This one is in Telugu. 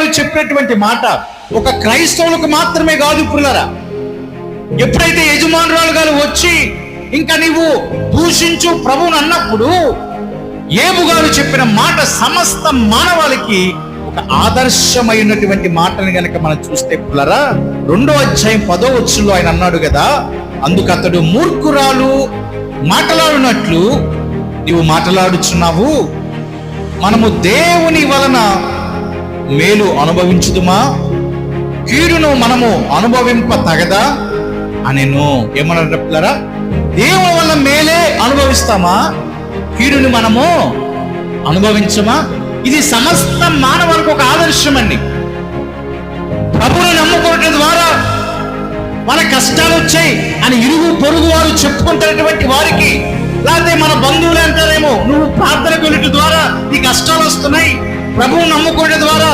గారు చెప్పినటువంటి మాట ఒక క్రైస్తవులకు మాత్రమే కాదు ప్రియులారా. ఎప్పుడైతే యజమానురాలు గారు వచ్చి ఇంకా నీవు దూషించు ప్రభువుని అన్నప్పుడు యేబు గారు చెప్పిన మాట సమస్త మానవాళికి ఒక ఆదర్శమైనటువంటి మాటని గనక మనం చూస్తే ప్రియులారా, 2వ అధ్యాయం 10వ వచనంలో ఆయన అన్నాడు కదా, అందుకు అతడు మూర్ఖురాలు మాటలాడినట్లు నీవు మాటలాడుచున్నావు, మనము దేవుని వలన మేలు అనుభవించుదుమా, కీడును మనము అనుభవింప తగదా అనెను. ఏమన్నాడు పిల్లరా? దేవుని వల్ల మేలే అనుభవిస్తామా, కీడుని మనము అనుభవించమా? ఇది సమస్త మానవానికి ఒక ఆదర్శం అండి. ప్రభువును నమ్ముకోవటం ద్వారా మన కష్టాలు వచ్చాయి అని ఇరుగు పొరుగు వారు చెప్పుకుంటున్నటువంటి వారికి, లేకపోతే మన బంధువులు అంటారేమో, నువ్వు ప్రార్థనకు వెళ్ళటం ద్వారా నీ కష్టాలు వస్తున్నాయి, ప్రభువును నమ్ముకోవడం ద్వారా